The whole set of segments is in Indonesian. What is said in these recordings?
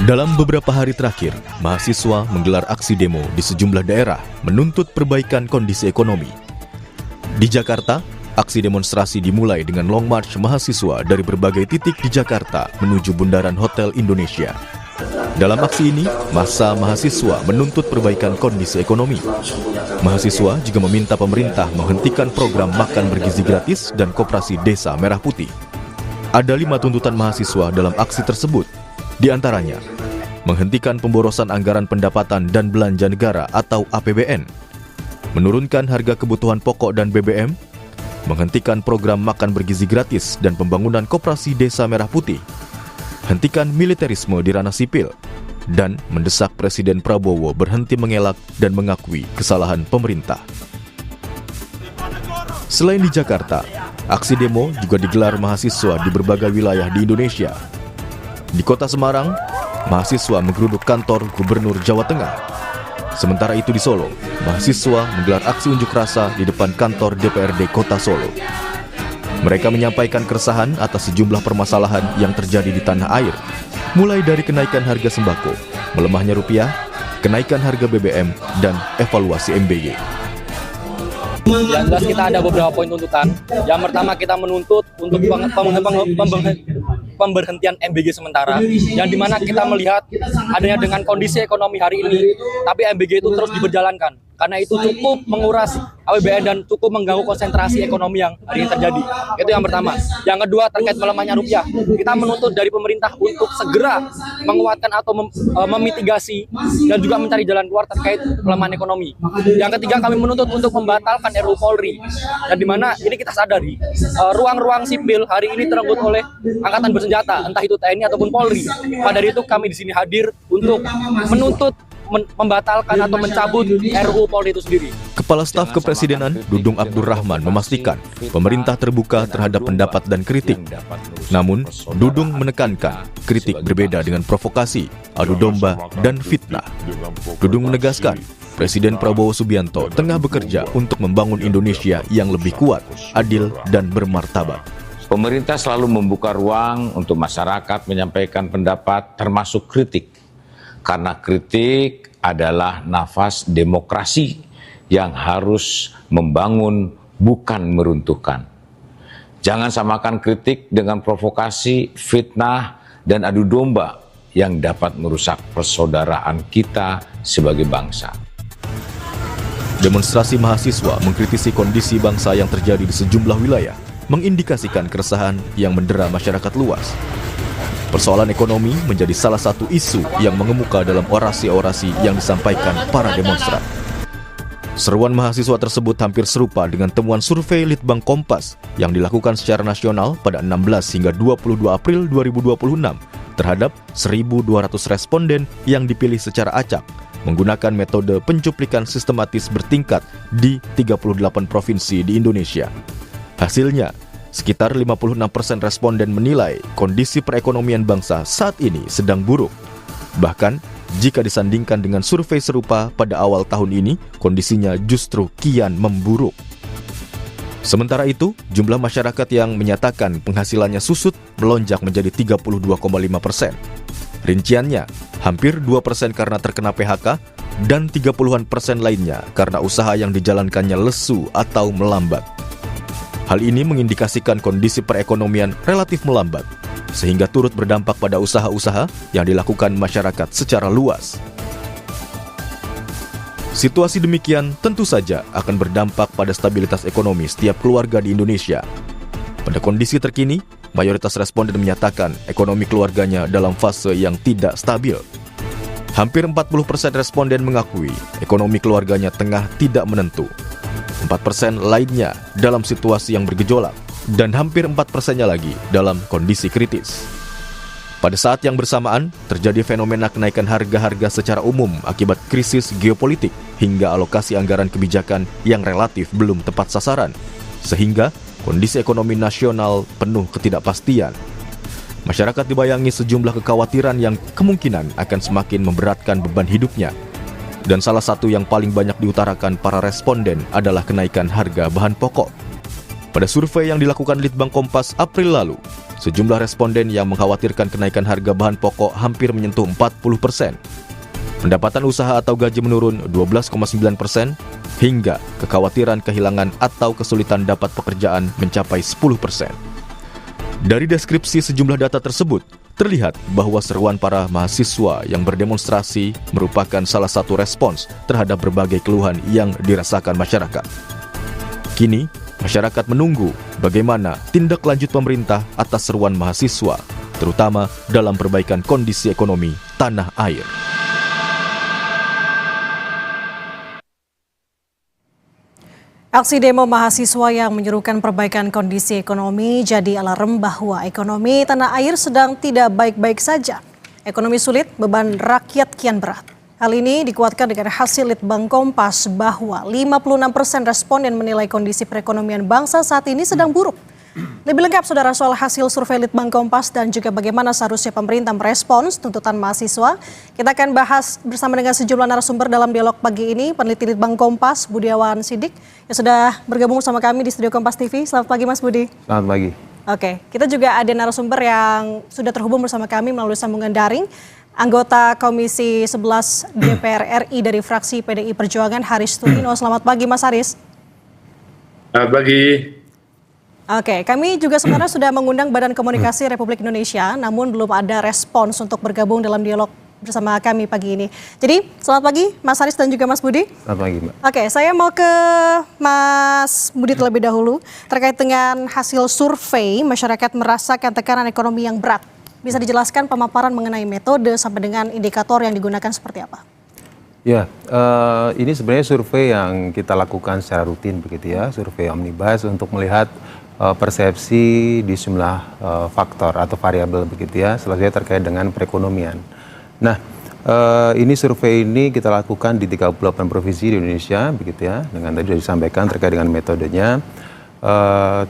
Dalam beberapa hari terakhir, mahasiswa menggelar aksi demo di sejumlah daerah menuntut perbaikan kondisi ekonomi. Di Jakarta, aksi demonstrasi dimulai dengan long march mahasiswa dari berbagai titik di Jakarta menuju Bundaran Hotel Indonesia. Dalam aksi ini, massa mahasiswa menuntut perbaikan kondisi ekonomi. Mahasiswa juga meminta pemerintah menghentikan program makan bergizi gratis dan koperasi Desa Merah Putih. Ada 5 tuntutan mahasiswa dalam aksi tersebut, di antaranya menghentikan pemborosan anggaran pendapatan dan belanja negara atau APBN, menurunkan harga kebutuhan pokok dan BBM, menghentikan program makan bergizi gratis dan pembangunan koperasi Desa Merah Putih, hentikan militerisme di ranah sipil, dan mendesak Presiden Prabowo berhenti mengelak dan mengakui kesalahan pemerintah. Selain di Jakarta, aksi demo juga digelar mahasiswa di berbagai wilayah di Indonesia. Di kota Semarang, mahasiswa menggeruduk kantor Gubernur Jawa Tengah. Sementara itu di Solo, mahasiswa menggelar aksi unjuk rasa di depan kantor DPRD Kota Solo. Mereka menyampaikan keresahan atas sejumlah permasalahan yang terjadi di tanah air, mulai dari kenaikan harga sembako, melemahnya rupiah, kenaikan harga BBM, dan evaluasi MBY. Yang jelas kita ada beberapa poin tuntutan. Yang pertama kita menuntut untuk pemberhentian MBG sementara, yang dimana kita melihat adanya dengan kondisi ekonomi hari ini, tapi MBG itu terus diberjalankan, karena itu cukup menguras APBN dan cukup mengganggu konsentrasi ekonomi yang hari ini terjadi. Itu yang pertama. Yang kedua terkait melemahnya rupiah, kita menuntut dari pemerintah untuk segera menguatkan atau memitigasi dan juga mencari jalan keluar terkait pelemahan ekonomi. Yang ketiga kami menuntut untuk membatalkan RUU Polri, dan dimana ini kita sadari ruang-ruang sipil hari ini terenggut oleh angkatan bersenjata, entah itu TNI ataupun Polri. Pada dari itu kami di sini hadir untuk menuntut membatalkan atau mencabut RUU Polri itu sendiri. Kepala Staf Kepresidenan Dudung Abdurrahman memastikan pemerintah terbuka terhadap pendapat dan kritik. Namun, Dudung menekankan kritik berbeda dengan provokasi, adu domba, dan fitnah. Dudung menegaskan Presiden Prabowo Subianto tengah bekerja untuk membangun Indonesia yang lebih kuat, adil, dan bermartabat. Pemerintah selalu membuka ruang untuk masyarakat menyampaikan pendapat termasuk kritik. Karena kritik adalah nafas demokrasi yang harus membangun, bukan meruntuhkan. Jangan samakan kritik dengan provokasi, fitnah, dan adu domba yang dapat merusak persaudaraan kita sebagai bangsa. Demonstrasi mahasiswa mengkritisi kondisi bangsa yang terjadi di sejumlah wilayah, mengindikasikan keresahan yang mendera masyarakat luas. Persoalan ekonomi menjadi salah satu isu yang mengemuka dalam orasi-orasi yang disampaikan para demonstran. Seruan mahasiswa tersebut hampir serupa dengan temuan survei Litbang Kompas yang dilakukan secara nasional pada 16 hingga 22 April 2026 terhadap 1.200 responden yang dipilih secara acak menggunakan metode pencuplikan sistematis bertingkat di 38 provinsi di Indonesia. Hasilnya, sekitar 56% responden menilai kondisi perekonomian bangsa saat ini sedang buruk. Bahkan, jika disandingkan dengan survei serupa pada awal tahun ini, kondisinya justru kian memburuk. Sementara itu, jumlah masyarakat yang menyatakan penghasilannya susut melonjak menjadi 32,5%. Rinciannya, hampir 2% karena terkena PHK dan 30% lainnya karena usaha yang dijalankannya lesu atau melambat. Hal ini mengindikasikan kondisi perekonomian relatif melambat, sehingga turut berdampak pada usaha-usaha yang dilakukan masyarakat secara luas. Situasi demikian tentu saja akan berdampak pada stabilitas ekonomi setiap keluarga di Indonesia. Pada kondisi terkini, mayoritas responden menyatakan ekonomi keluarganya dalam fase yang tidak stabil. Hampir 40% responden mengakui ekonomi keluarganya tengah tidak menentu. 4% lainnya dalam situasi yang bergejolak, dan hampir 4%-nya lagi dalam kondisi kritis. Pada saat yang bersamaan, terjadi fenomena kenaikan harga-harga secara umum akibat krisis geopolitik hingga alokasi anggaran kebijakan yang relatif belum tepat sasaran, sehingga kondisi ekonomi nasional penuh ketidakpastian. Masyarakat dibayangi sejumlah kekhawatiran yang kemungkinan akan semakin memberatkan beban hidupnya. Dan salah satu yang paling banyak diutarakan para responden adalah kenaikan harga bahan pokok. Pada survei yang dilakukan Litbang Kompas April lalu, Sejumlah responden yang mengkhawatirkan kenaikan harga bahan pokok hampir menyentuh 40%. Pendapatan usaha atau gaji menurun 12,9%, hingga kekhawatiran kehilangan atau kesulitan dapat pekerjaan mencapai 10%. Dari deskripsi sejumlah data tersebut, terlihat bahwa seruan para mahasiswa yang berdemonstrasi merupakan salah satu respons terhadap berbagai keluhan yang dirasakan masyarakat. Kini, masyarakat menunggu bagaimana tindak lanjut pemerintah atas seruan mahasiswa, terutama dalam perbaikan kondisi ekonomi tanah air. Aksi demo mahasiswa yang menyerukan perbaikan kondisi ekonomi jadi alarm bahwa ekonomi tanah air sedang tidak baik-baik saja. Ekonomi sulit, beban rakyat kian berat. Hal ini dikuatkan dengan hasil Litbang Kompas bahwa 56% responden menilai kondisi perekonomian bangsa saat ini sedang buruk. Lebih lengkap saudara soal hasil survei Litbang Kompas dan juga bagaimana seharusnya pemerintah merespons tuntutan mahasiswa. Kita akan bahas bersama dengan sejumlah narasumber dalam dialog pagi ini. Peneliti Litbang Kompas Budiawan Sidik yang sudah bergabung sama kami di studio Kompas TV. Selamat pagi Mas Budi. Selamat pagi. Oke, kita juga ada narasumber yang sudah terhubung bersama kami melalui sambungan daring. Anggota Komisi 11 DPR RI dari fraksi PDI Perjuangan Haris Tulino. Selamat pagi Mas Haris. Selamat pagi. Oke, kami juga sebenarnya sudah mengundang Badan Komunikasi Republik Indonesia, namun belum ada respons untuk bergabung dalam dialog bersama kami pagi ini. Jadi, selamat pagi Mas Haris dan juga Mas Budi. Selamat pagi, Mbak. Oke, saya mau ke Mas Budi terlebih dahulu terkait dengan hasil survei masyarakat merasakan tekanan ekonomi yang berat. Bisa dijelaskan pemaparan mengenai metode sampai dengan indikator yang digunakan seperti apa? Ya, ini sebenarnya survei yang kita lakukan secara rutin begitu ya, survei omnibus untuk melihat persepsi di sejumlah faktor atau variabel begitu ya, selesai terkait dengan perekonomian. Nah, ini survei ini kita lakukan di 38 provinsi di Indonesia begitu ya, dengan tadi sudah disampaikan terkait dengan metodenya.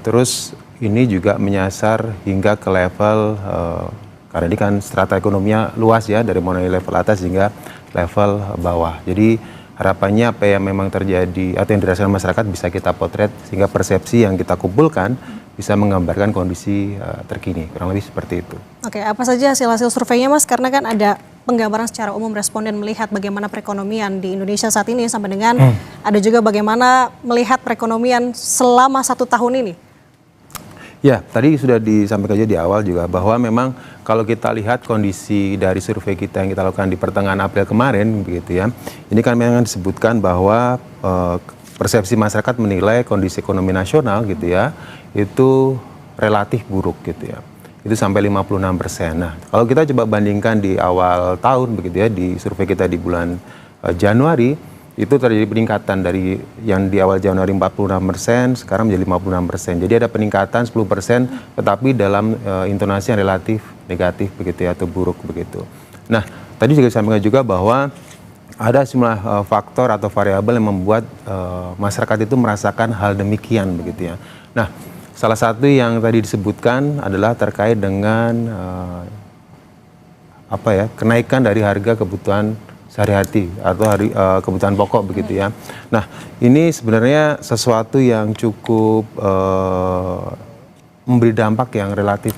Terus ini juga menyasar hingga ke level karena ini kan strata ekonominya luas ya, dari mulai level atas hingga level bawah. Jadi harapannya apa yang memang terjadi atau yang dirasakan masyarakat bisa kita potret sehingga persepsi yang kita kumpulkan bisa menggambarkan kondisi terkini, kurang lebih seperti itu. Oke, apa saja hasil surveinya Mas? Karena kan ada penggambaran secara umum responden melihat bagaimana perekonomian di Indonesia saat ini sampai dengan ada juga bagaimana melihat perekonomian selama 1 tahun ini. Ya, tadi sudah disampaikan aja di awal juga bahwa memang kalau kita lihat kondisi dari survei kita yang kita lakukan di pertengahan April kemarin begitu ya. Ini kan memang disebutkan bahwa persepsi masyarakat menilai kondisi ekonomi nasional gitu ya, itu relatif buruk gitu ya. Itu sampai 56%. Nah, kalau kita coba bandingkan di awal tahun begitu ya, di survei kita di bulan Januari, itu terjadi peningkatan dari yang di awal Januari 46%, sekarang menjadi 56%. Jadi ada peningkatan 10%, tetapi dalam intonasi yang relatif negatif begitu ya, atau buruk begitu. Nah, tadi juga disampaikan juga bahwa ada sejumlah faktor atau variabel yang membuat masyarakat itu merasakan hal demikian begitu ya. Nah, salah satu yang tadi disebutkan adalah terkait dengan kenaikan dari harga kebutuhan sehari-hari atau kebutuhan pokok begitu ya. Nah, ini sebenarnya sesuatu yang cukup memberi dampak yang relatif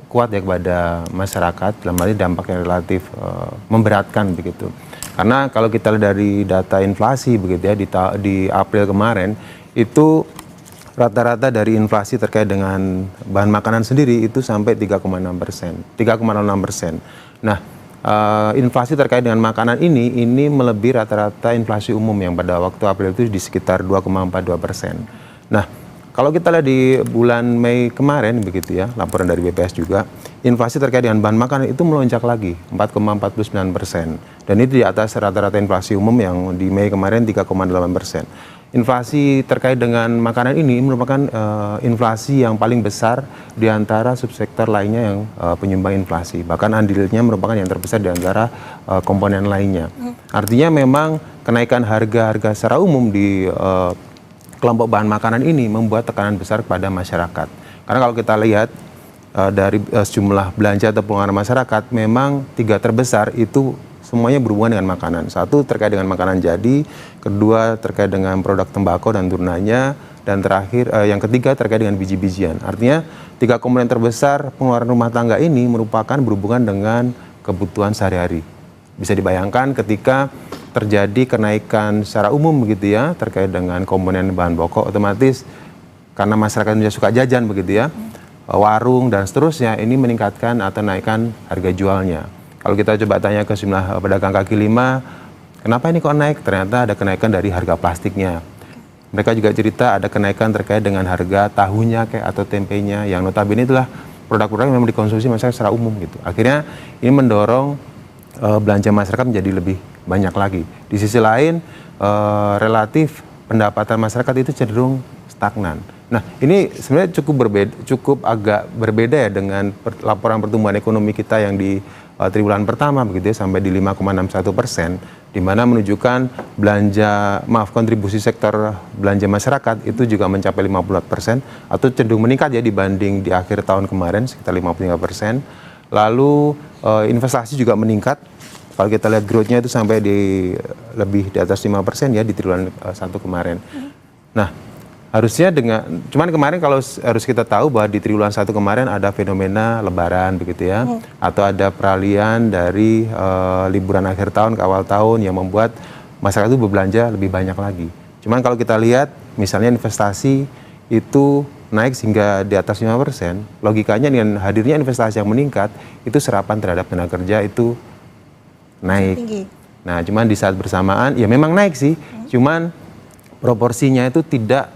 kuat ya kepada masyarakat, dalam hal ini dampak yang relatif memberatkan begitu. Karena kalau kita lihat dari data inflasi begitu ya di April kemarin itu rata-rata dari inflasi terkait dengan bahan makanan sendiri itu sampai 3,6%. Nah, inflasi terkait dengan makanan ini melebihi rata-rata inflasi umum yang pada waktu April itu di sekitar 2,42%. Nah, kalau kita lihat di bulan Mei kemarin begitu ya, laporan dari BPS juga, inflasi terkait dengan bahan makanan itu melonjak lagi 4,49%. Dan itu di atas rata-rata inflasi umum yang di Mei kemarin 3,8%. Inflasi terkait dengan makanan ini merupakan inflasi yang paling besar di antara subsektor lainnya yang penyumbang inflasi. Bahkan andilnya merupakan yang terbesar di antara komponen lainnya. Artinya memang kenaikan harga-harga secara umum di kelompok bahan makanan ini membuat tekanan besar kepada masyarakat. Karena kalau kita lihat dari sejumlah belanja atau pengeluaran masyarakat, memang 3 terbesar itu semuanya berhubungan dengan makanan. 1 terkait dengan makanan jadi, kedua terkait dengan produk tembakau dan turunannya, dan terakhir yang ketiga terkait dengan biji-bijian. Artinya 3 komponen terbesar pengeluaran rumah tangga ini merupakan berhubungan dengan kebutuhan sehari-hari. Bisa dibayangkan ketika terjadi kenaikan secara umum begitu ya terkait dengan komponen bahan pokok, otomatis karena masyarakat Indonesia suka jajan begitu ya, warung dan seterusnya ini meningkatkan atau naikkan harga jualnya. Kalau kita coba tanya ke sejumlah pedagang kaki lima, kenapa ini kok naik? Ternyata ada kenaikan dari harga plastiknya. Mereka juga cerita ada kenaikan terkait dengan harga tahunya kayak atau tempenya yang notabene itulah produk-produk yang memang dikonsumsi masyarakat secara umum gitu. Akhirnya ini mendorong belanja masyarakat menjadi lebih banyak lagi. Di sisi lain relatif pendapatan masyarakat itu cenderung stagnan. Nah, ini sebenarnya cukup agak berbeda ya dengan laporan pertumbuhan ekonomi kita yang di triwulan pertama begitu ya, sampai di 5,61%, di mana menunjukkan kontribusi sektor belanja masyarakat itu juga mencapai 50% atau cenderung meningkat ya dibanding di akhir tahun kemarin sekitar 53%. Lalu investasi juga meningkat. Kalau kita lihat growth-nya itu sampai lebih di atas 5% ya di triwulan 1 kemarin. Nah, harusnya cuman kemarin kalau harus kita tahu bahwa di triwulan 1 kemarin ada fenomena lebaran begitu ya, atau ada peralihan dari liburan akhir tahun ke awal tahun yang membuat masyarakat itu berbelanja lebih banyak lagi. Cuman kalau kita lihat misalnya investasi itu naik sehingga di atas 5%, logikanya dengan hadirnya investasi yang meningkat, itu serapan terhadap tenaga kerja itu naik. Tinggi. Nah, cuman di saat bersamaan ya memang naik sih, cuman proporsinya itu tidak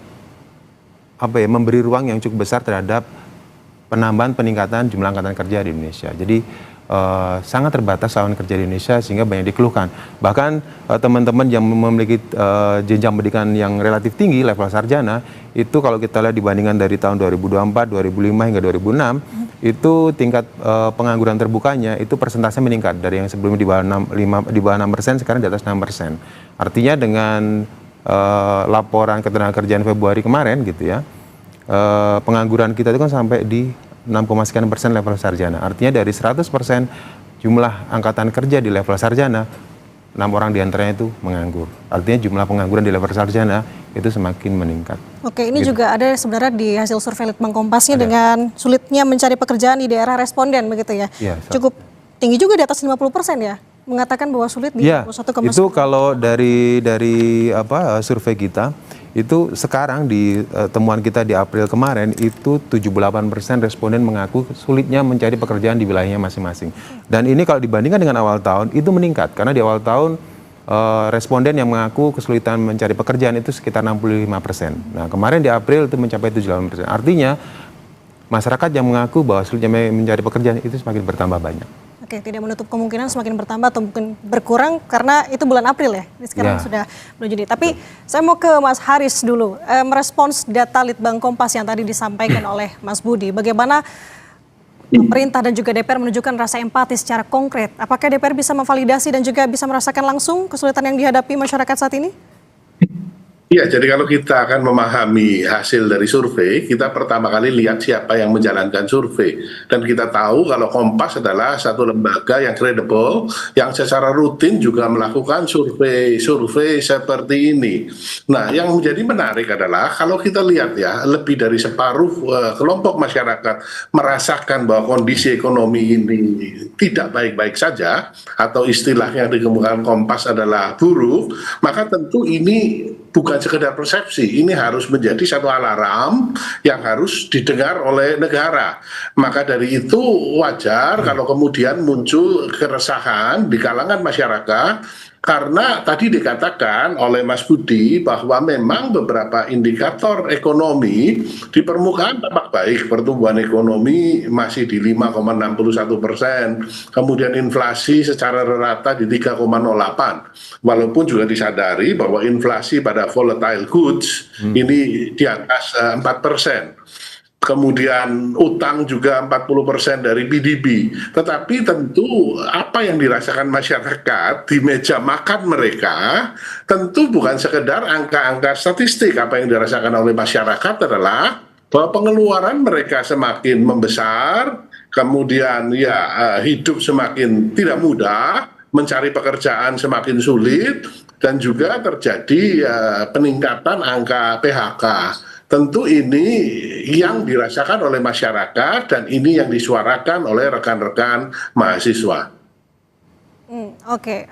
memberi ruang yang cukup besar terhadap peningkatan jumlah angkatan kerja di Indonesia. Jadi sangat terbatas lawan kerja di Indonesia sehingga banyak dikeluhkan. Bahkan teman-teman yang memiliki jenjang pendidikan yang relatif tinggi level sarjana itu kalau kita lihat dibandingkan dari tahun 2024, 2005 hingga 2006 itu tingkat pengangguran terbukanya itu persentasenya meningkat dari yang sebelumnya di bawah 6% sekarang di atas 6%. Artinya dengan laporan ketenagakerjaan Februari kemarin gitu ya, pengangguran kita itu kan sampai di 6,sekian% level sarjana. Artinya dari 100% jumlah angkatan kerja di level sarjana, 6 orang diantaranya itu menganggur. Artinya jumlah pengangguran di level sarjana itu semakin meningkat. Oke, ini gitu. Juga ada sebenarnya di hasil survei Litbang Kompasnya dengan sulitnya mencari pekerjaan di daerah responden begitu ya. Cukup tinggi juga di atas 50% ya. Mengatakan bahwa sulit di 21,9%. Itu kalau dari survei kita itu sekarang di temuan kita di April kemarin itu 78% responden mengaku sulitnya mencari pekerjaan di wilayahnya masing-masing. Dan ini kalau dibandingkan dengan awal tahun itu meningkat karena di awal tahun responden yang mengaku kesulitan mencari pekerjaan itu sekitar 65%. Nah, kemarin di April itu mencapai 78%. Artinya masyarakat yang mengaku bahwa sulitnya mencari pekerjaan itu semakin bertambah banyak. Oke, tidak menutup kemungkinan semakin bertambah atau mungkin berkurang karena itu bulan April ya. Ini sekarang sudah menuju Juni. Tapi saya mau ke Mas Haris dulu. Merespons data Litbang Kompas yang tadi disampaikan oleh Mas Budi. Bagaimana pemerintah dan juga DPR menunjukkan rasa empati secara konkret. Apakah DPR bisa memvalidasi dan juga bisa merasakan langsung kesulitan yang dihadapi masyarakat saat ini? Iya, jadi kalau kita akan memahami hasil dari survei, kita pertama kali lihat siapa yang menjalankan survei. Dan kita tahu kalau Kompas adalah satu lembaga yang kredibel, yang secara rutin juga melakukan survei seperti ini. Nah, yang menjadi menarik adalah kalau kita lihat ya, lebih dari separuh kelompok masyarakat merasakan bahwa kondisi ekonomi ini tidak baik-baik saja, atau istilah yang dikemukakan Kompas adalah buruk, maka tentu ini bukan sekedar persepsi, ini harus menjadi satu alarm yang harus didengar oleh negara. Maka dari itu wajar kalau kemudian muncul keresahan di kalangan masyarakat karena tadi dikatakan oleh Mas Budi bahwa memang beberapa indikator ekonomi di permukaan tampak baik, pertumbuhan ekonomi masih di 5,61%, kemudian inflasi secara rata di 3,08, walaupun juga disadari bahwa inflasi pada volatile goods ini di atas 4%. Kemudian utang juga 40% dari PDB. Tetapi tentu apa yang dirasakan masyarakat di meja makan mereka tentu bukan sekedar angka-angka statistik. Apa yang dirasakan oleh masyarakat adalah bahwa pengeluaran mereka semakin membesar, kemudian hidup semakin tidak mudah, mencari pekerjaan semakin sulit, dan juga terjadi peningkatan angka PHK. tentu ini yang dirasakan oleh masyarakat dan ini yang disuarakan oleh rekan-rekan mahasiswa. Oke.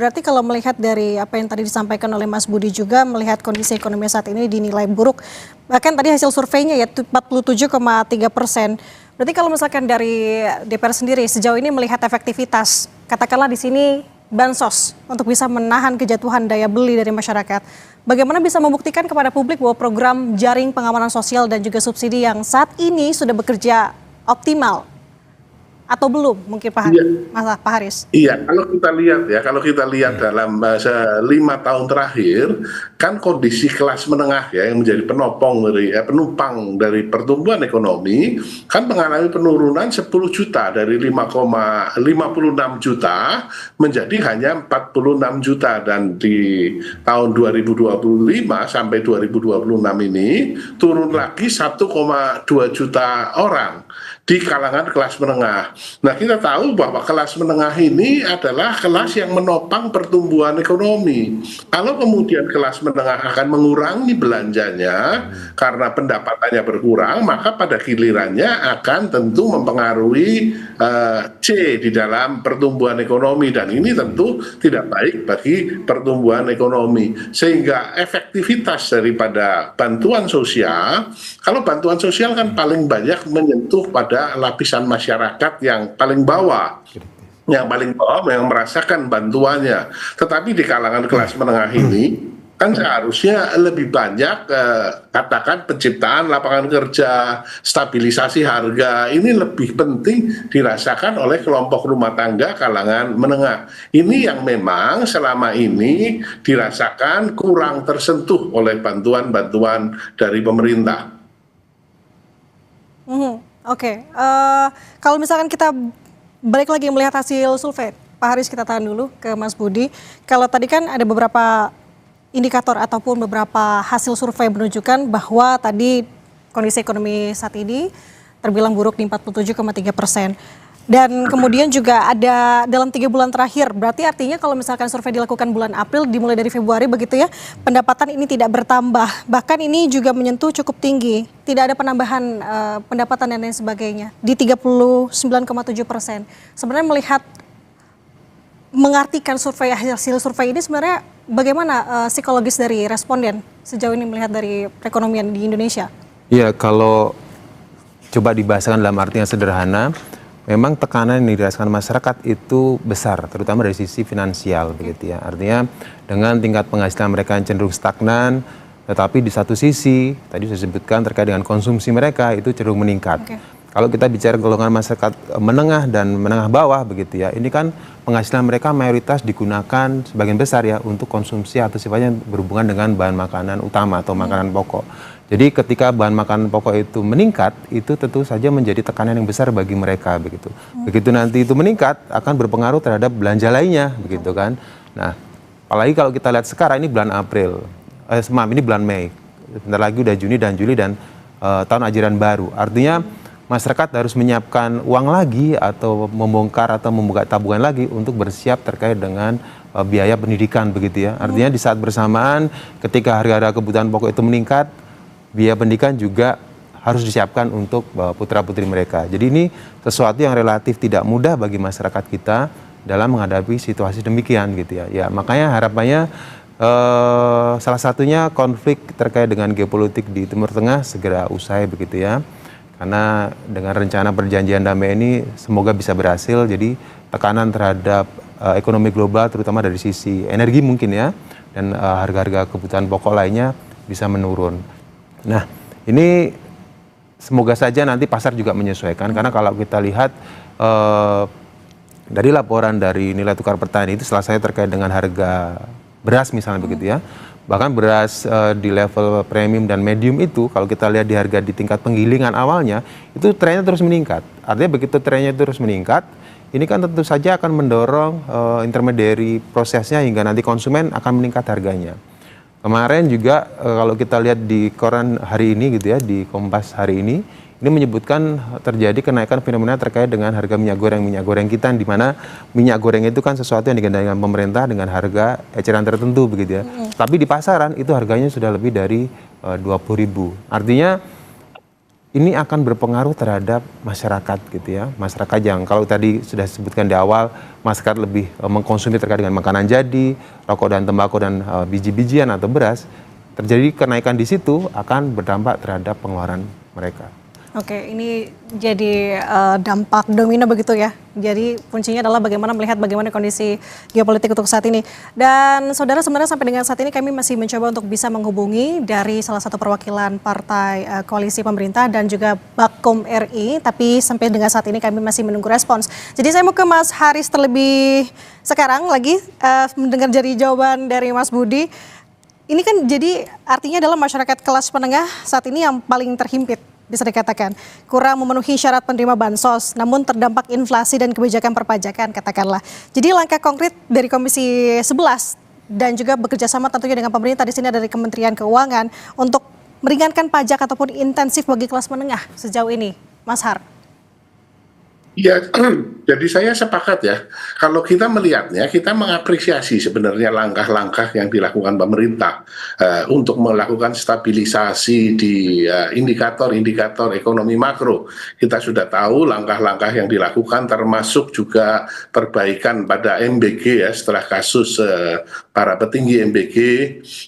Berarti kalau melihat dari apa yang tadi disampaikan oleh Mas Budi juga, melihat kondisi ekonomi saat ini dinilai buruk. Bahkan tadi hasil surveinya ya 47,3%. Berarti kalau misalkan dari DPR sendiri sejauh ini melihat efektivitas, katakanlah di sini bansos untuk bisa menahan kejatuhan daya beli dari masyarakat. Bagaimana bisa membuktikan kepada publik bahwa program jaring pengamanan sosial dan juga subsidi yang saat ini sudah bekerja optimal? Atau belum mungkin Pak Haris? Iya, kalau kita lihat dalam 5 tahun terakhir, kan kondisi kelas menengah ya yang menjadi penumpang dari pertumbuhan ekonomi kan mengalami penurunan 10 juta dari 5,56 juta menjadi hanya 46 juta, dan di tahun 2025 sampai 2026 ini turun lagi 1,2 juta orang di kalangan kelas menengah. Nah, kita tahu bahwa kelas menengah ini adalah kelas yang menopang pertumbuhan ekonomi. Kalau kemudian kelas menengah akan mengurangi belanjanya karena pendapatannya berkurang, maka pada gilirannya akan tentu mempengaruhi C di dalam pertumbuhan ekonomi, dan ini tentu tidak baik bagi pertumbuhan ekonomi. Sehingga efektivitas daripada bantuan sosial, kalau bantuan sosial kan paling banyak menyentuh pada lapisan masyarakat yang paling bawah, yang merasakan bantuannya. Tetapi di kalangan kelas menengah ini kan seharusnya lebih banyak katakan penciptaan lapangan kerja, stabilisasi harga, ini lebih penting dirasakan oleh kelompok rumah tangga kalangan menengah. Ini yang memang selama ini dirasakan kurang tersentuh oleh bantuan-bantuan dari pemerintah. Oke. Kalau misalkan kita balik lagi melihat hasil survei, Pak Haris, kita tahan dulu ke Mas Budi. Kalau tadi kan ada beberapa indikator ataupun beberapa hasil survei menunjukkan bahwa tadi kondisi ekonomi saat ini terbilang buruk di 47,3%. Dan kemudian juga ada dalam 3 bulan terakhir, berarti artinya kalau misalkan survei dilakukan bulan April dimulai dari Februari begitu ya, pendapatan ini tidak bertambah. Bahkan ini juga menyentuh cukup tinggi, tidak ada penambahan pendapatan dan lain sebagainya di 39,7%. Sebenarnya melihat, mengartikan hasil survei ini sebenarnya bagaimana psikologis dari responden sejauh ini melihat dari perekonomian di Indonesia? Iya, kalau coba dibahasakan dalam arti yang sederhana, memang tekanan yang dirasakan masyarakat itu besar, terutama dari sisi finansial begitu ya. Artinya dengan tingkat penghasilan mereka yang cenderung stagnan, tetapi di satu sisi tadi saya sebutkan terkait dengan konsumsi mereka itu cenderung meningkat. Kalau kita bicara golongan masyarakat menengah dan menengah bawah begitu ya, ini kan penghasilan mereka mayoritas digunakan sebagian besar ya untuk konsumsi atau sifatnya berhubungan dengan bahan makanan utama atau makanan pokok. Jadi ketika bahan makanan pokok itu meningkat, itu tentu saja menjadi tekanan yang besar bagi mereka begitu. Begitu nanti itu meningkat, akan berpengaruh terhadap belanja lainnya begitu kan. Nah, apalagi kalau kita lihat sekarang ini bulan April, ini bulan Mei. Bentar lagi udah Juni dan Juli dan tahun ajaran baru. Artinya masyarakat harus menyiapkan uang lagi atau membongkar atau membuka tabungan lagi untuk bersiap terkait dengan biaya pendidikan begitu ya. Artinya di saat bersamaan ketika harga-harga kebutuhan pokok itu meningkat, biaya pendidikan juga harus disiapkan untuk putra-putri mereka. Jadi ini sesuatu yang relatif tidak mudah bagi masyarakat kita dalam menghadapi situasi demikian gitu ya. Ya makanya harapannya salah satunya konflik terkait dengan geopolitik di Timur Tengah segera usai begitu ya. Karena dengan rencana perjanjian damai ini semoga bisa berhasil. Jadi tekanan terhadap ekonomi global terutama dari sisi energi mungkin ya, dan harga-harga kebutuhan pokok lainnya bisa menurun. Nah, ini semoga saja nanti pasar juga menyesuaikan, karena kalau kita lihat dari laporan dari nilai tukar petani itu selesai terkait dengan harga beras misalnya begitu ya. Bahkan beras di level premium dan medium itu kalau kita lihat di harga di tingkat penggilingan awalnya itu trennya terus meningkat. Artinya begitu trennya terus meningkat, ini kan tentu saja akan mendorong intermediary prosesnya hingga nanti konsumen akan meningkat harganya. Kemarin juga kalau kita lihat di koran hari ini gitu ya, di Kompas hari ini menyebutkan terjadi kenaikan fenomena terkait dengan harga minyak goreng kita, di mana minyak goreng itu kan sesuatu yang digendalikan pemerintah dengan harga eceran tertentu begitu ya. Tapi di pasaran itu harganya sudah lebih dari 20.000. Artinya ini akan berpengaruh terhadap masyarakat gitu ya. Masyarakat yang kalau tadi sudah disebutkan di awal, masyarakat lebih mengkonsumsi terkait dengan makanan jadi, rokok dan tembakau dan biji-bijian atau beras, terjadi kenaikan di situ akan berdampak terhadap pengeluaran mereka. Oke, ini jadi dampak domino begitu ya. Jadi kuncinya adalah bagaimana melihat bagaimana kondisi geopolitik untuk saat ini. Dan saudara, sebenarnya sampai dengan saat ini kami masih mencoba untuk bisa menghubungi dari salah satu perwakilan partai koalisi pemerintah dan juga Bakom RI. Tapi sampai dengan saat ini kami masih menunggu respons. Jadi saya mau ke Mas Haris terlebih sekarang lagi mendengar dari jawaban dari Mas Budi. Ini kan jadi artinya adalah masyarakat kelas menengah saat ini yang paling terhimpit. Bisa dikatakan kurang memenuhi syarat penerima bansos, namun terdampak inflasi dan kebijakan perpajakan katakanlah. Jadi langkah konkret dari Komisi 11 dan juga bekerja sama tentunya dengan pemerintah di sini dari Kementerian Keuangan untuk meringankan pajak ataupun intensif bagi kelas menengah sejauh ini, Mas Har. Ya, jadi saya sepakat ya. Kalau kita melihatnya, kita mengapresiasi sebenarnya langkah-langkah yang dilakukan pemerintah untuk melakukan stabilisasi di indikator-indikator ekonomi makro. Kita sudah tahu langkah-langkah yang dilakukan termasuk juga perbaikan pada MBG ya setelah kasus para petinggi MBG,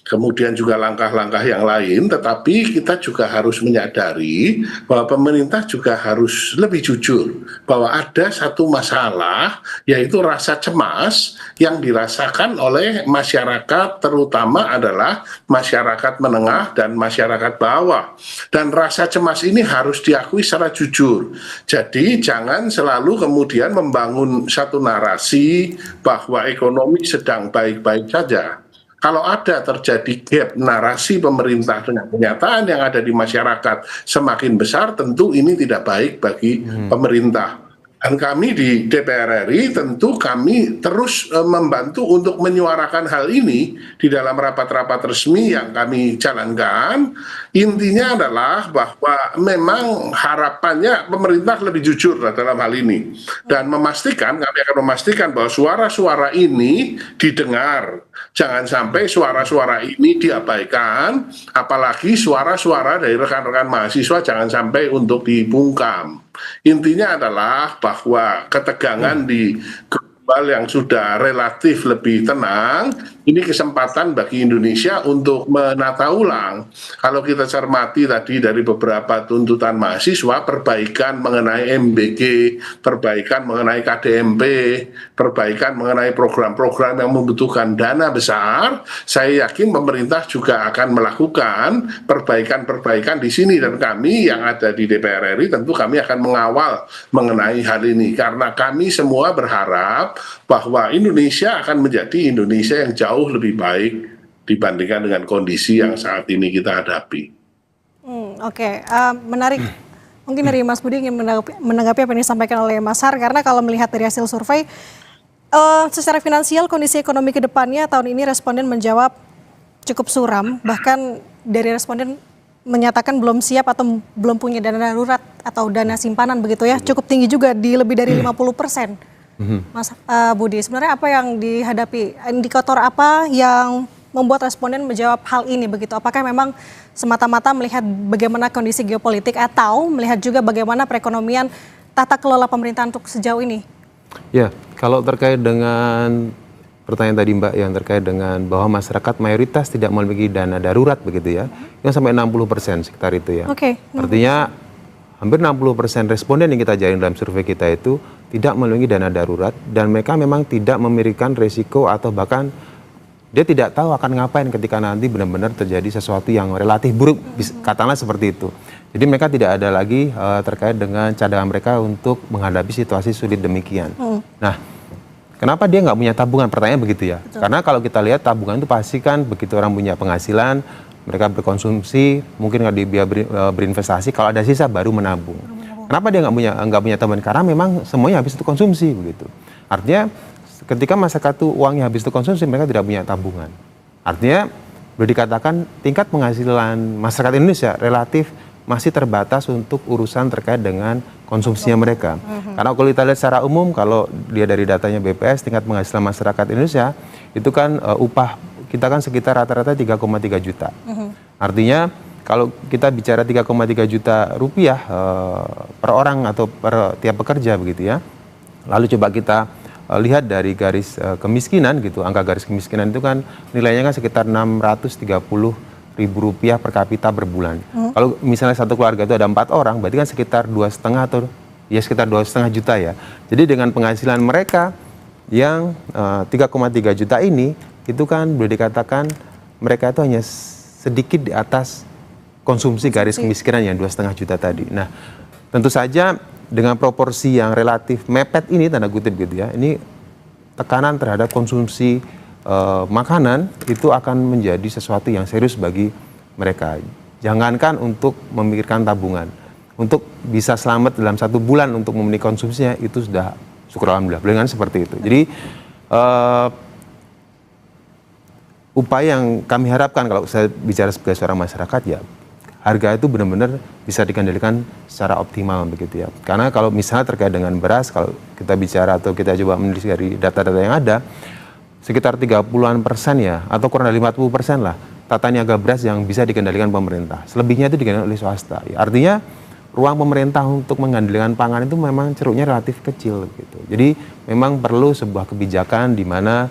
kemudian juga langkah-langkah yang lain. Tetapi kita juga harus menyadari bahwa pemerintah juga harus lebih jujur bahwa ada satu masalah yaitu rasa cemas yang dirasakan oleh masyarakat, terutama adalah masyarakat menengah dan masyarakat bawah, dan rasa cemas ini harus diakui secara jujur. Jadi jangan selalu kemudian membangun satu narasi bahwa ekonomi sedang baik-baik saja. Kalau ada terjadi gap narasi pemerintah dengan kenyataan yang ada di masyarakat semakin besar, tentu ini tidak baik bagi pemerintah. Dan kami di DPR RI tentu kami terus membantu untuk menyuarakan hal ini di dalam rapat-rapat resmi yang kami jalankan. Intinya adalah bahwa memang harapannya pemerintah lebih jujur dalam hal ini. Dan kami akan memastikan bahwa suara-suara ini didengar. Jangan sampai suara-suara ini diabaikan, apalagi suara-suara dari rekan-rekan mahasiswa jangan sampai untuk dibungkam. Intinya adalah bahwa ketegangan di global yang sudah relatif lebih tenang, ini kesempatan bagi Indonesia untuk menata ulang. Kalau kita cermati tadi dari beberapa tuntutan mahasiswa, perbaikan mengenai MBG, perbaikan mengenai KDMP, perbaikan mengenai program-program yang membutuhkan dana besar, saya yakin pemerintah juga akan melakukan perbaikan-perbaikan di sini, dan kami yang ada di DPR RI tentu kami akan mengawal mengenai hal ini, karena kami semua berharap bahwa Indonesia akan menjadi Indonesia yang jauh lebih baik dibandingkan dengan kondisi yang saat ini kita hadapi. Oke, menarik. Mungkin dari Mas Budi ingin menanggapi apa yang disampaikan oleh Mas Har, karena kalau melihat dari hasil survei, secara finansial kondisi ekonomi ke depannya tahun ini responden menjawab cukup suram, bahkan dari responden menyatakan belum siap atau belum punya dana darurat atau dana simpanan begitu ya, cukup tinggi juga di lebih dari 50%. Mas Budi, sebenarnya apa yang dihadapi, indikator apa yang membuat responden menjawab hal ini begitu? Apakah memang semata-mata melihat bagaimana kondisi geopolitik atau melihat juga bagaimana perekonomian tata kelola pemerintahan untuk sejauh ini? Ya, kalau terkait dengan pertanyaan tadi Mbak yang terkait dengan bahwa masyarakat mayoritas tidak memiliki dana darurat begitu ya, yang sampai 60% sekitar itu ya. Oke. Artinya hampir 60% responden yang kita jalin dalam survei kita itu tidak memiliki dana darurat, dan mereka memang tidak memikirkan resiko atau bahkan dia tidak tahu akan ngapain ketika nanti benar-benar terjadi sesuatu yang relatif buruk, katakanlah seperti itu. Jadi mereka tidak ada lagi terkait dengan cadangan mereka untuk menghadapi situasi sulit demikian. Nah, kenapa dia nggak punya tabungan? Pertanyaan begitu ya. Betul. Karena kalau kita lihat tabungan itu pasti kan begitu orang punya penghasilan, mereka berkonsumsi, mungkin nggak berinvestasi, kalau ada sisa baru menabung. Kenapa dia nggak punya tabungan? Karena memang semuanya habis itu konsumsi begitu. Artinya ketika masyarakat itu uangnya habis itu konsumsi, mereka tidak punya tabungan. Artinya boleh dikatakan tingkat penghasilan masyarakat Indonesia relatif masih terbatas untuk urusan terkait dengan konsumsinya mereka. Karena kalau kita lihat secara umum, kalau dia dari datanya BPS, tingkat penghasilan masyarakat Indonesia itu kan upah kita kan sekitar rata-rata 3,3 juta. Artinya kalau kita bicara 3,3 juta rupiah per orang atau per tiap pekerja begitu ya. Lalu coba kita lihat dari garis kemiskinan gitu, angka garis kemiskinan itu kan nilainya kan sekitar 630.000 rupiah per kapita per bulan. Kalau misalnya satu keluarga itu ada 4 orang, berarti kan sekitar 2,5 atau ya sekitar 2,5 juta ya. Jadi dengan penghasilan mereka yang 3,3 juta ini, itu kan boleh dikatakan mereka itu hanya sedikit di atas konsumsi garis kemiskinan yang 2,5 juta tadi. Nah, tentu saja dengan proporsi yang relatif mepet ini, tanda kutip gitu ya, ini tekanan terhadap konsumsi makanan itu akan menjadi sesuatu yang serius bagi mereka. Jangankan untuk memikirkan tabungan, untuk bisa selamat dalam 1 bulan untuk memenuhi konsumsinya itu sudah syukur alhamdulillah. Dengan seperti itu. Jadi upaya yang kami harapkan kalau saya bicara sebagai seorang masyarakat ya, harga itu benar-benar bisa dikendalikan secara optimal begitu ya. Karena kalau misalnya terkait dengan beras, kalau kita bicara atau kita coba menulis dari data-data yang ada, sekitar 30% ya, atau kurang dari 50% lah, tata niaga beras yang bisa dikendalikan pemerintah. Selebihnya itu dikendalikan oleh swasta. Ya, artinya ruang pemerintah untuk mengendalikan pangan itu memang ceruknya relatif kecil gitu. Jadi memang perlu sebuah kebijakan di mana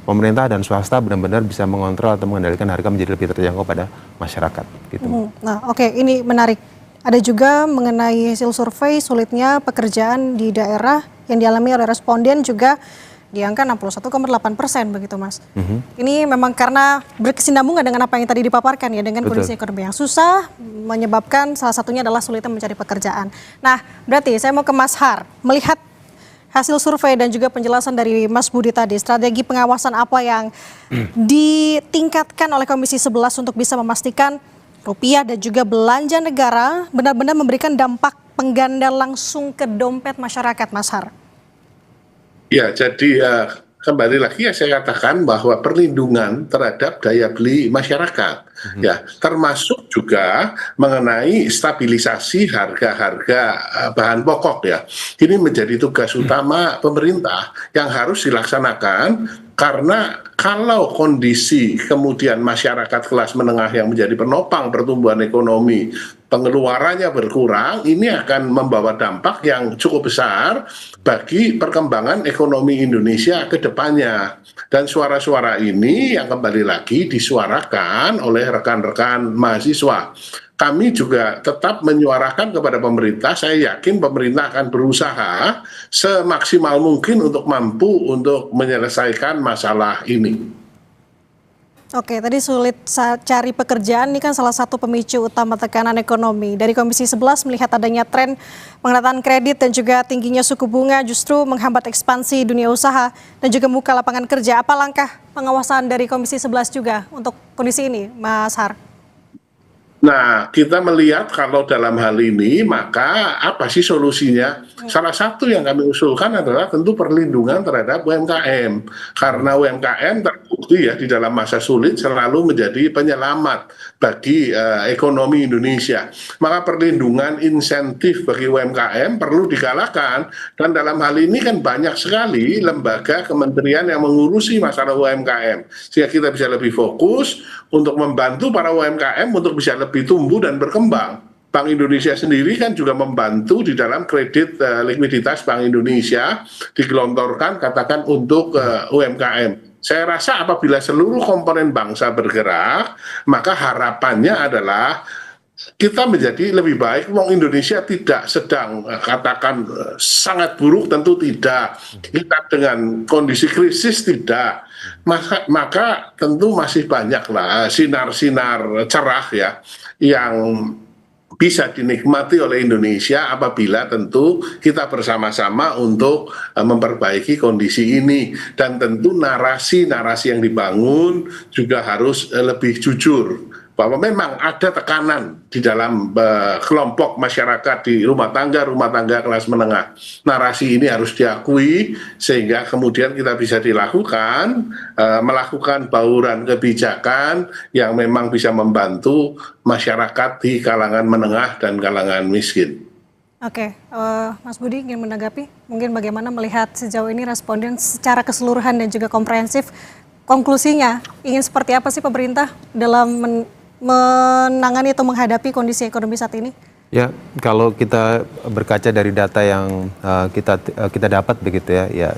pemerintah dan swasta benar-benar bisa mengontrol atau mengendalikan harga menjadi lebih terjangkau pada masyarakat gitu. Nah, oke, ini menarik. Ada juga mengenai hasil survei sulitnya pekerjaan di daerah yang dialami oleh responden juga di angka 61,8% begitu Mas. Ini memang karena berkesinambungan dengan apa yang tadi dipaparkan ya, dengan kondisi ekonomi yang susah menyebabkan salah satunya adalah sulitnya mencari pekerjaan. Nah, berarti saya mau ke Mas Har, melihat hasil survei dan juga penjelasan dari Mas Budi tadi, strategi pengawasan apa yang ditingkatkan oleh Komisi 11 untuk bisa memastikan rupiah dan juga belanja negara benar-benar memberikan dampak pengganda langsung ke dompet masyarakat, Mas Har? Ya, jadi kembali lagi ya saya katakan bahwa perlindungan terhadap daya beli masyarakat, ya termasuk juga mengenai stabilisasi harga-harga bahan pokok ya. Ini menjadi tugas utama pemerintah yang harus dilaksanakan. Karena kalau kondisi kemudian masyarakat kelas menengah yang menjadi penopang pertumbuhan ekonomi, pengeluarannya berkurang, ini akan membawa dampak yang cukup besar bagi perkembangan ekonomi Indonesia ke depannya. Dan suara-suara ini yang kembali lagi disuarakan oleh rekan-rekan mahasiswa. Kami juga tetap menyuarakan kepada pemerintah, saya yakin pemerintah akan berusaha semaksimal mungkin untuk mampu untuk menyelesaikan masalah ini. Oke, tadi sulit cari pekerjaan, ini kan salah satu pemicu utama tekanan ekonomi. Dari Komisi 11 melihat adanya tren pengetatan kredit dan juga tingginya suku bunga justru menghambat ekspansi dunia usaha dan juga membuka lapangan kerja. Apa langkah pengawasan dari Komisi 11 juga untuk kondisi ini, Mas Har? Nah, kita melihat kalau dalam hal ini, maka apa sih solusinya? Salah satu yang kami usulkan adalah tentu perlindungan terhadap UMKM. Karena UMKM terbukti ya di dalam masa sulit selalu menjadi penyelamat bagi ekonomi Indonesia. Maka perlindungan insentif bagi UMKM perlu digalakan. Dan dalam hal ini kan banyak sekali lembaga kementerian yang mengurusi masalah UMKM. Sehingga kita bisa lebih fokus untuk membantu para UMKM untuk bisa lebih tumbuh dan berkembang. Bank Indonesia sendiri kan juga membantu di dalam kredit likuiditas Bank Indonesia digelontorkan katakan untuk UMKM. Saya rasa apabila seluruh komponen bangsa bergerak, maka harapannya adalah kita menjadi lebih baik. Wong Indonesia tidak sedang katakan sangat buruk, tentu tidak. Kita dengan kondisi krisis tidak. Maka tentu masih banyaklah sinar-sinar cerah ya yang bisa dinikmati oleh Indonesia apabila tentu kita bersama-sama untuk memperbaiki kondisi ini. Dan tentu narasi-narasi yang dibangun juga harus lebih jujur. Bahwa memang ada tekanan di dalam kelompok masyarakat di rumah tangga kelas menengah. Narasi ini harus diakui sehingga kemudian kita bisa melakukan bauran kebijakan yang memang bisa membantu masyarakat di kalangan menengah dan kalangan miskin. Oke, Mas Budi ingin menanggapi mungkin bagaimana melihat sejauh ini responden secara keseluruhan dan juga komprehensif, konklusinya ingin seperti apa sih pemerintah dalam menangani atau menghadapi kondisi ekonomi saat ini? Ya, kalau kita berkaca dari data yang kita dapat begitu ya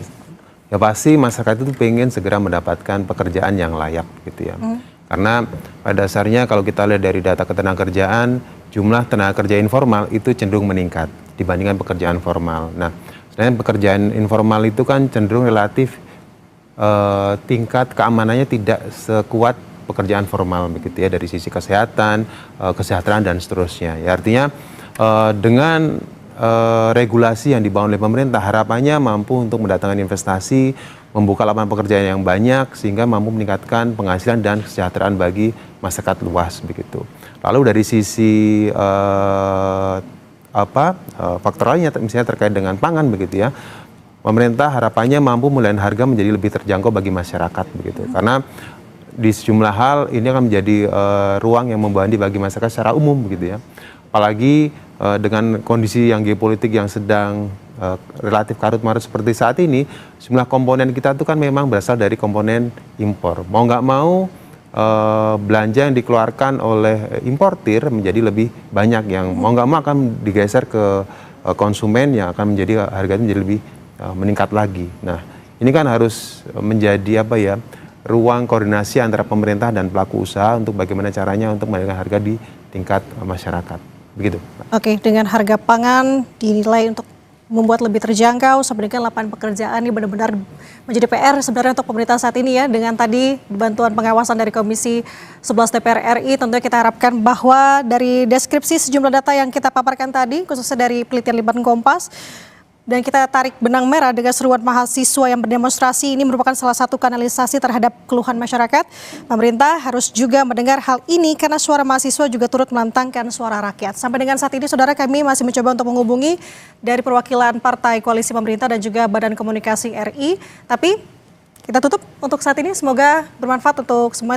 pasti masyarakat itu pengen segera mendapatkan pekerjaan yang layak gitu ya. Karena pada dasarnya kalau kita lihat dari data ketenagakerjaan, jumlah tenaga kerja informal itu cenderung meningkat dibandingkan pekerjaan formal. Nah, sebenarnya pekerjaan informal itu kan cenderung relatif tingkat keamanannya tidak sekuat pekerjaan formal begitu ya, dari sisi kesehatan, kesejahteraan dan seterusnya. Ya, artinya dengan regulasi yang dibangun oleh pemerintah harapannya mampu untuk mendatangkan investasi, membuka lapangan pekerjaan yang banyak sehingga mampu meningkatkan penghasilan dan kesejahteraan bagi masyarakat luas begitu. Lalu dari sisi faktor lainnya misalnya terkait dengan pangan begitu ya. Pemerintah harapannya mampu menurunkan harga menjadi lebih terjangkau bagi masyarakat begitu. Karena di sejumlah hal ini akan menjadi ruang yang membebani bagi masyarakat secara umum begitu ya. Apalagi dengan kondisi yang geopolitik yang sedang relatif karut-marut seperti saat ini, jumlah komponen kita itu kan memang berasal dari komponen impor. Mau nggak mau belanja yang dikeluarkan oleh importir menjadi lebih banyak, yang mau nggak mau akan digeser ke konsumen yang akan menjadi harganya menjadi lebih meningkat lagi. Nah, ini kan harus menjadi ruang koordinasi antara pemerintah dan pelaku usaha untuk bagaimana caranya untuk menaikkan harga di tingkat masyarakat. Begitu. Oke, dengan harga pangan dinilai untuk membuat lebih terjangkau, sebenarnya lapangan pekerjaan ini benar-benar menjadi PR sebenarnya untuk pemerintah saat ini ya. Dengan tadi bantuan pengawasan dari Komisi 11 DPR RI, tentunya kita harapkan bahwa dari deskripsi sejumlah data yang kita paparkan tadi, khususnya dari penelitian Litbang Kompas, dan kita tarik benang merah dengan seruan mahasiswa yang berdemonstrasi, ini merupakan salah satu kanalisasi terhadap keluhan masyarakat. Pemerintah harus juga mendengar hal ini karena suara mahasiswa juga turut melantangkan suara rakyat. Sampai dengan saat ini, saudara, kami masih mencoba untuk menghubungi dari perwakilan Partai Koalisi Pemerintah dan juga Badan Komunikasi RI. Tapi kita tutup untuk saat ini, semoga bermanfaat untuk semua.